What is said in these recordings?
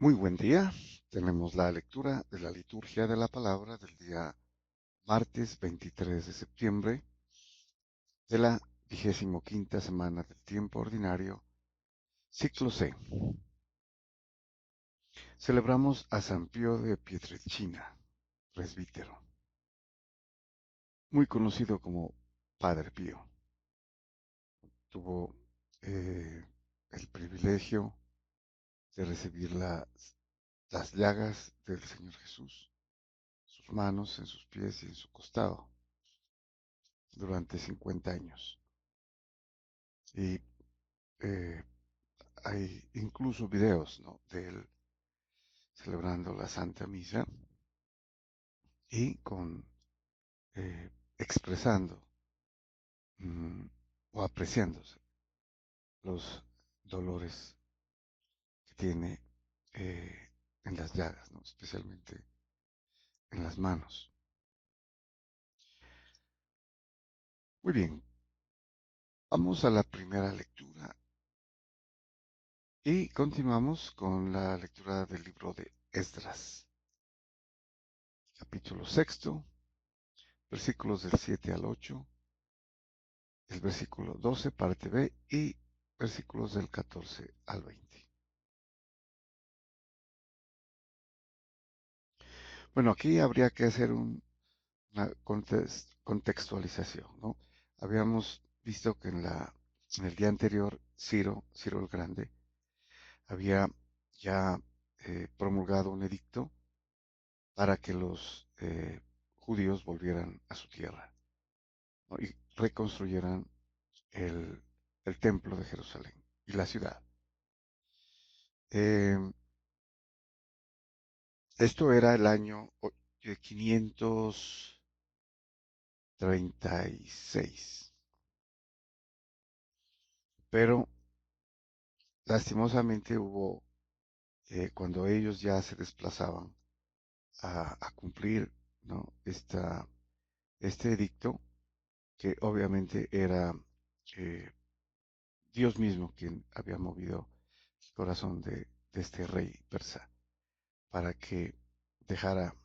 Muy buen día. Tenemos la lectura de la liturgia de la palabra del día martes 23 de septiembre de la 25ª semana del tiempo ordinario, ciclo C. Celebramos a San Pío de Pietrelcina, presbítero, muy conocido como Padre Pío. Tuvo el privilegio de recibir las llagas del Señor Jesús, sus manos en sus pies y en su costado, durante 50 años. Y eh, hay incluso videos, ¿no?, de él celebrando la Santa Misa y expresando mm, o apreciándose los dolores que tiene en las llagas, ¿no?, especialmente en las manos. Muy bien, vamos a la primera lectura y continuamos con la lectura del libro de Esdras, capítulo sexto, versículos del 7 al 8, el versículo 12, parte B, y versículos del 14 al 20. Bueno, aquí habría que hacer una contextualización, ¿no? Habíamos visto que en el día anterior, Ciro el Grande, había ya promulgado un edicto para que los judíos volvieran a su tierra, ¿no?, y reconstruyeran el, el templo de Jerusalén y la ciudad. Eh, Esto era el año 536, pero lastimosamente hubo, cuando ellos ya se desplazaban a cumplir, ¿no?, este edicto, que obviamente era eh, Dios mismo quien había movido el corazón de este rey persa para que dejara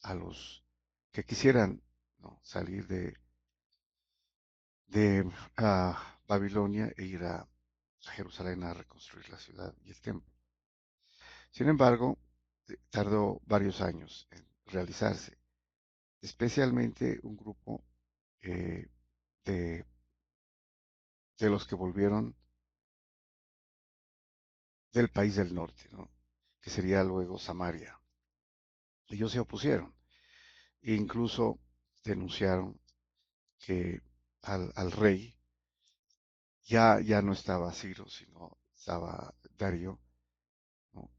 a los que quisieran, ¿no?, salir de Babilonia e ir a Jerusalén a reconstruir la ciudad y el templo. Sin embargo, tardó varios años en realizarse, especialmente un grupo eh, de, de los que volvieron del país del norte, ¿no?, que sería luego Samaria. Ellos se opusieron e incluso denunciaron que al rey ya no estaba Ciro, sino estaba Darío, ¿no?,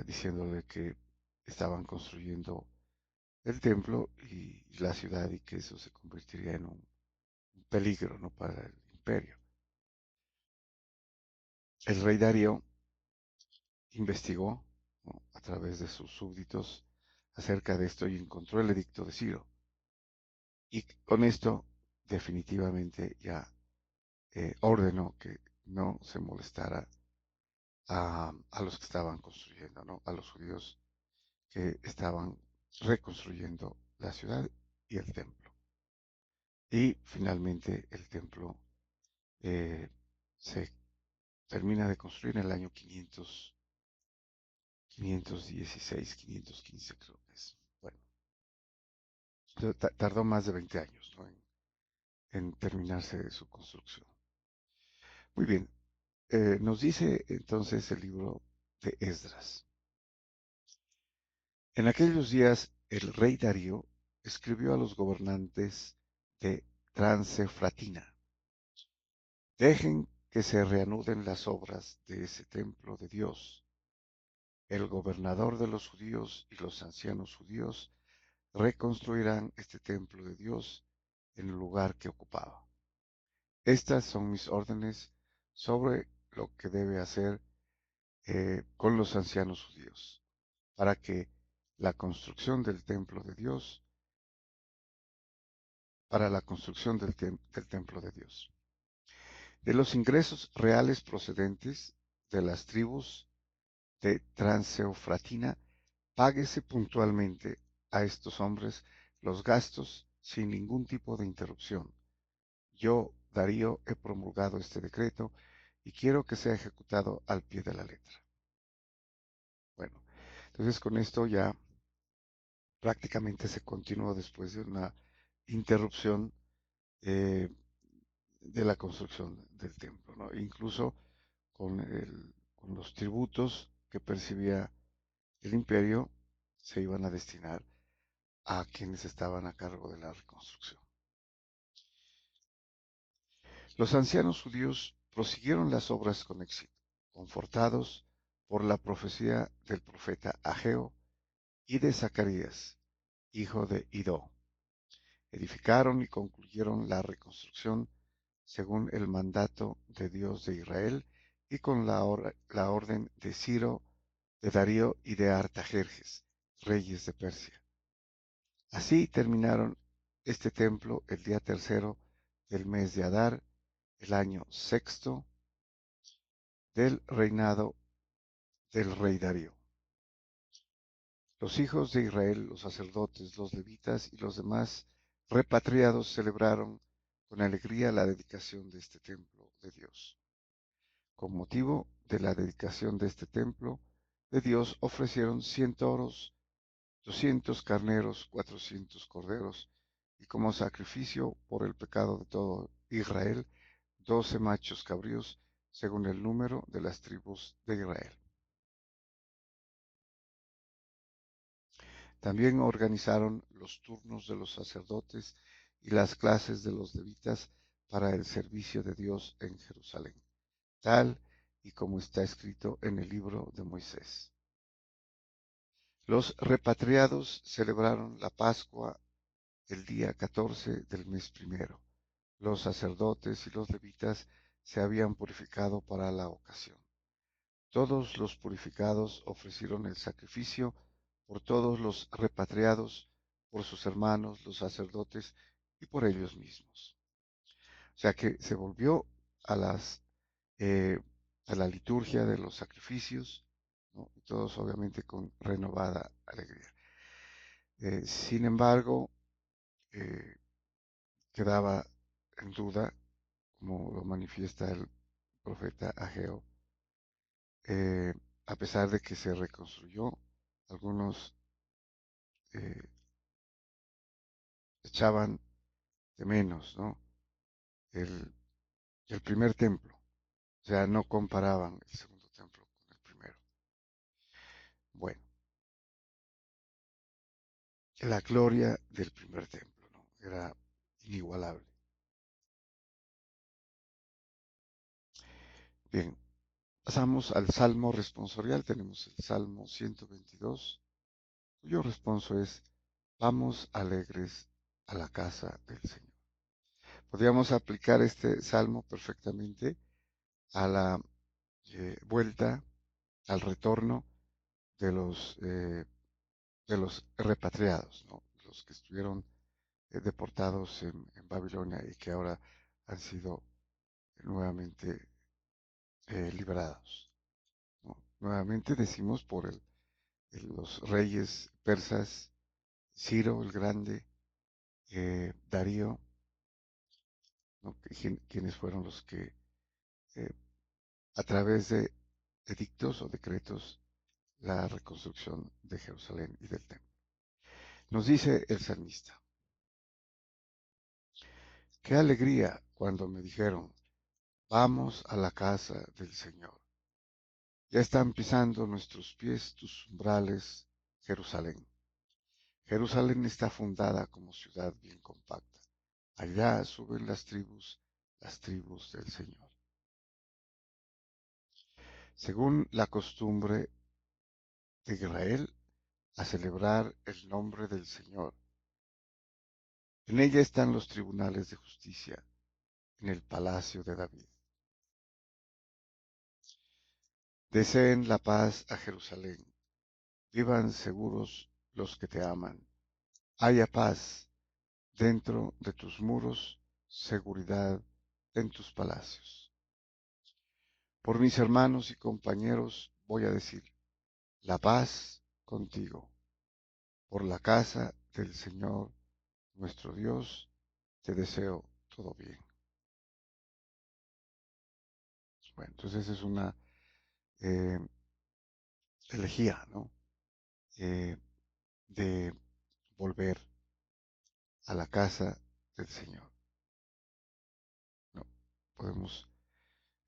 diciéndole que estaban construyendo el templo y la ciudad y que eso se convertiría en un peligro, ¿no?, para el imperio. El rey Darío investigó, ¿no?, a través de sus súbditos acerca de esto y encontró el edicto de Ciro. Y con esto definitivamente ya ordenó que no se molestara a los que estaban construyendo, ¿no?, a los judíos que estaban reconstruyendo la ciudad y el templo. Y finalmente el templo se termina de construir en el año 516, 515 creo que es. Bueno, tardó más de 20 años, ¿no?, en terminarse su construcción. Muy bien, nos dice entonces el libro de Esdras. En aquellos días el rey Darío escribió a los gobernantes de Transefratina: dejen que se reanuden las obras de ese templo de Dios. El gobernador de los judíos y los ancianos judíos reconstruirán este templo de Dios en el lugar que ocupaba. Estas son mis órdenes sobre lo que debe hacer con los ancianos judíos, para que la construcción del templo de Dios, para la construcción del templo de Dios. De los ingresos reales procedentes de las tribus de Transeufratina, páguese puntualmente a estos hombres los gastos sin ningún tipo de interrupción. Yo, Darío, he promulgado este decreto y quiero que sea ejecutado al pie de la letra. Bueno, entonces con esto ya prácticamente se continuó después de una interrupción eh, de la construcción del templo, ¿no? Incluso con los tributos que percibía el imperio se iban a destinar a quienes estaban a cargo de la reconstrucción. Los ancianos judíos prosiguieron las obras con éxito, confortados por la profecía del profeta Ageo y de Zacarías, hijo de Idó. Edificaron y concluyeron la reconstrucción según el mandato de Dios de Israel y con la orden de Ciro, de Darío y de Artajerjes, reyes de Persia. Así terminaron este templo el día tercero del mes de Adar, el año sexto del reinado del rey Darío. Los hijos de Israel, los sacerdotes, los levitas y los demás repatriados celebraron con alegría la dedicación de este templo de Dios. Con motivo de la dedicación de este templo de Dios ofrecieron 100 toros, 200 carneros, 400 corderos, y como sacrificio por el pecado de todo Israel, 12 machos cabríos, según el número de las tribus de Israel. También organizaron los turnos de los sacerdotes y las clases de los levitas para el servicio de Dios en Jerusalén, tal y como está escrito en el libro de Moisés. Los repatriados celebraron la Pascua el día 14 del mes primero. Los sacerdotes y los levitas se habían purificado para la ocasión. Todos los purificados ofrecieron el sacrificio por todos los repatriados, por sus hermanos, los sacerdotes, y por ellos mismos. O sea que se volvió a eh, a la liturgia de los sacrificios, ¿no? Y todos obviamente con renovada alegría. Sin embargo, eh, quedaba en duda, como lo manifiesta el profeta Ageo, eh, a pesar de que se reconstruyó, algunos eh, echaban de menos, ¿no? el, el primer templo, o sea, no comparaban el segundo templo con el primero. Bueno, la gloria del primer templo, ¿no? Era inigualable. Bien, pasamos al Salmo responsorial. Tenemos el Salmo 122, cuyo responso es: vamos alegres a la casa del Señor. Podríamos aplicar este salmo perfectamente a la vuelta, al retorno de de los repatriados, ¿no? Los que estuvieron deportados en Babilonia y que ahora han sido nuevamente liberados, ¿no? Nuevamente decimos por los reyes persas, Ciro el Grande, Darío, ¿no? Quienes fueron los que eh, a través de edictos o decretos la reconstrucción de Jerusalén y del templo. Nos dice el salmista: qué alegría cuando me dijeron, vamos a la casa del Señor. Ya están pisando nuestros pies tus umbrales, Jerusalén. Jerusalén está fundada como ciudad bien compacta. Allá suben las tribus del Señor. Según la costumbre de Israel, a celebrar el nombre del Señor. En ella están los tribunales de justicia, en el palacio de David. Deseen la paz a Jerusalén. Vivan seguros los que te aman. Haya paz dentro de tus muros, seguridad en tus palacios. Por mis hermanos y compañeros voy a decir, la paz contigo. Por la casa del Señor nuestro Dios, te deseo todo bien. Bueno, entonces es una eh, elegía, ¿no? Eh, de volver a la casa del Señor, ¿no? Podemos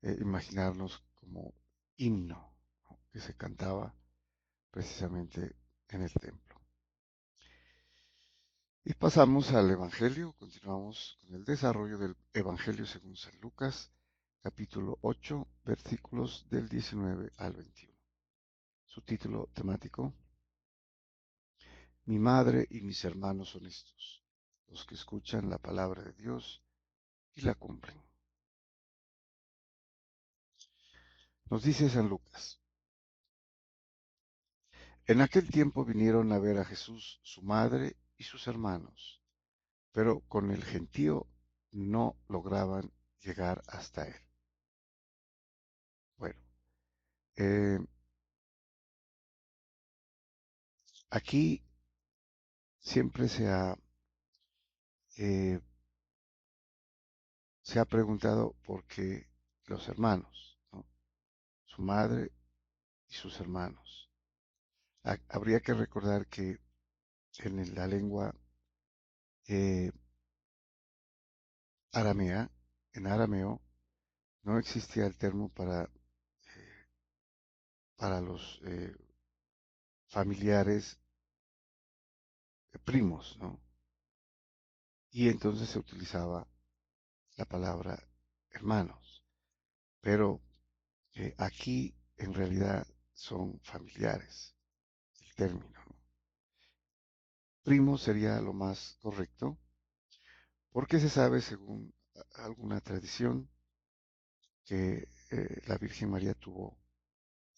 imaginarnos como himno, ¿no? Que se cantaba precisamente en el templo. Y pasamos al Evangelio, continuamos con el desarrollo del Evangelio según San Lucas, capítulo 8, versículos del 19 al 21. Su título temático: Mi madre y mis hermanos son estos, los que escuchan la palabra de Dios y la cumplen. Nos dice San Lucas: En aquel tiempo vinieron a ver a Jesús su madre y sus hermanos, pero con el gentío no lograban llegar hasta él. Bueno, eh, aquí siempre eh, se ha preguntado por qué los hermanos, ¿no? Su madre y sus hermanos. Habría que recordar que en la lengua eh, aramea, en arameo, no existía el término para los familiares primos, ¿no? Y entonces se utilizaba la palabra hermanos, pero aquí en realidad son familiares el término, ¿no? Primo sería lo más correcto, porque se sabe, según alguna tradición, que la Virgen María tuvo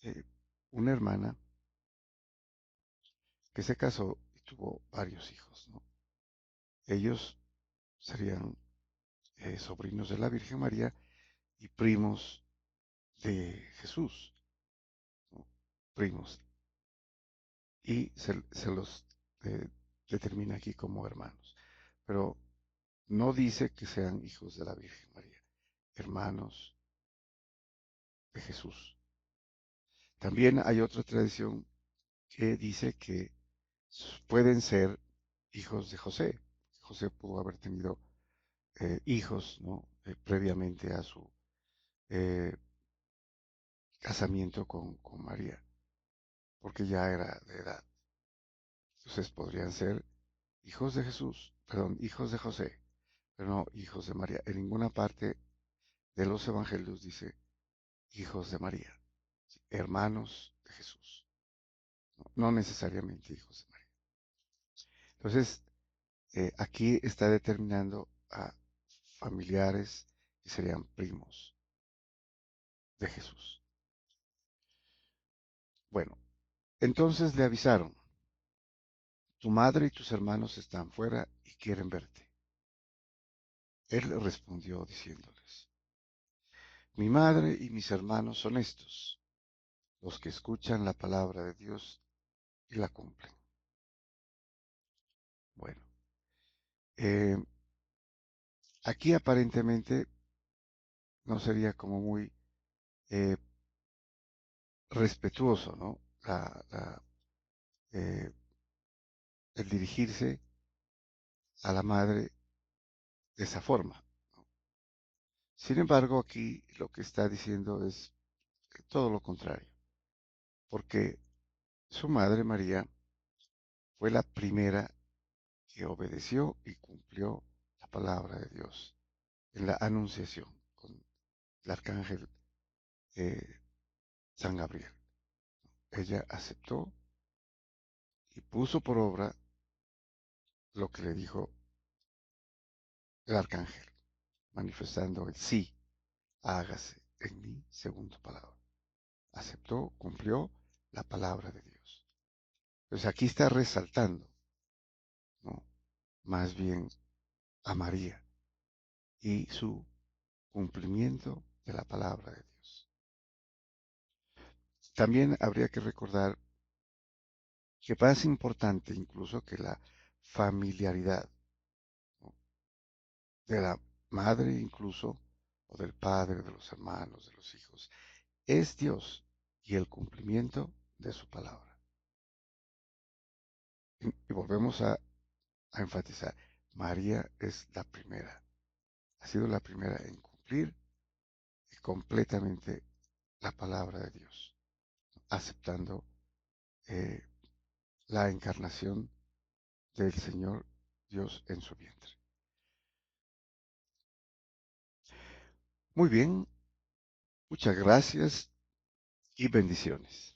eh, una hermana que se casó y tuvo varios hijos, ¿no? Ellos serían sobrinos de la Virgen María y primos de Jesús, ¿no? Primos, y se los eh, determina aquí como hermanos. Pero no dice que sean hijos de la Virgen María, hermanos de Jesús. También hay otra tradición que dice que pueden ser hijos de José. José pudo haber tenido hijos, ¿no? Previamente a su eh, casamiento con María, porque ya era de edad. Entonces podrían ser hijos de Jesús, perdón, hijos de José, pero no hijos de María. En ninguna parte de los evangelios dice hijos de María, hermanos de Jesús, no, no necesariamente hijos de María. Entonces, aquí está determinando a familiares que serían primos de Jesús. Bueno, entonces le avisaron: tu madre y tus hermanos están fuera y quieren verte. Él respondió diciéndoles: mi madre y mis hermanos son estos, los que escuchan la palabra de Dios y la cumplen. Bueno, eh, aquí aparentemente no sería como muy eh, respetuoso, ¿no? Eh, el dirigirse a la madre de esa forma, ¿no? Sin embargo, aquí lo que está diciendo es todo lo contrario, porque su madre María fue la primera que obedeció y cumplió la palabra de Dios en la anunciación con el arcángel eh, San Gabriel. Ella aceptó y puso por obra lo que le dijo el arcángel, manifestando el sí, hágase en mí según tu palabra. Aceptó, cumplió la palabra de Dios. Entonces aquí está resaltando, ¿no? Más bien a María y su cumplimiento de la palabra de Dios. También habría que recordar que más importante incluso que la familiaridad, ¿no? De la madre incluso, o del padre, de los hermanos, de los hijos, es Dios y el cumplimiento de su palabra. Y volvemos a enfatizar, María es la primera, ha sido la primera en cumplir completamente la palabra de Dios, aceptando eh, la encarnación del Señor Dios en su vientre. Muy bien, muchas gracias y bendiciones.